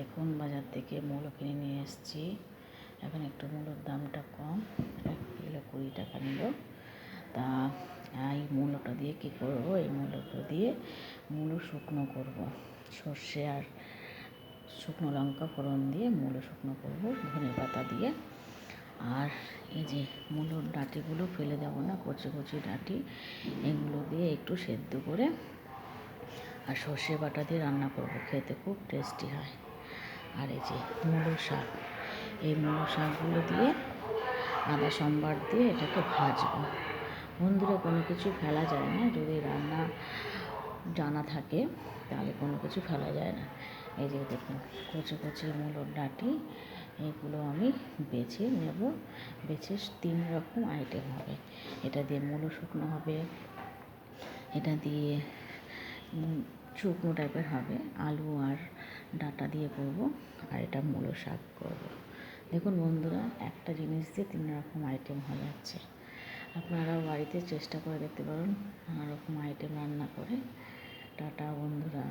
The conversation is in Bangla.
দেখুন বাজার থেকে মূলো কিনে নিয়ে এসেছি। এখন একটু মূলোর দামটা কম, 1 কিলো 20 টাকা নিল। তা এই মূলোটা দিয়ে কী করব, এই মূলোটা দিয়ে মূলো শুকনো করব, সর্ষে আর শুকনো লঙ্কা ফোড়ন দিয়ে মূলো শুকনো করব ধনে পাতা দিয়ে। আর এই যে মূলোর ডাঁটিগুলো ফেলে দেবো না, কচি কচি ডাঁটি, এগুলো দিয়ে একটু সেদ্ধ করে আর সর্ষে বাটা দিয়ে রান্না করব, খেতে খুব টেস্টি হয়। আর এই যে মূলো শাক, এই মূলো শাকগুলো দিয়ে আদা সম্বার দিয়ে এটাকে ভাজবো। বন্ধুরা, কোনো কিছু ফেলা যায় না, যদি রান্না জানা থাকে তাহলে কোনো কিছু ফেলা যায় না। এই যে দেখুন কচি কচি মূলোর ডাঁটি, এগুলো আমি বেছে নেব। বেছে 3 রকম আইটেম হবে। এটা দিয়ে মূলো শুকনো হবে, এটা দিয়ে শুকনো টাইপের হবে, আলু আর ডাঁটা দিয়ে করব, আর এটা মূলো শাক করব। দেখুন বন্ধুরা, একটা জিনিস দিয়ে 3 রকম আইটেম হয়ে যাচ্ছে। আপনারাও বাড়িতে চেষ্টা করে দেখতে পারেন নানা রকম আইটেম রান্না করে। টাটা বন্ধুরা।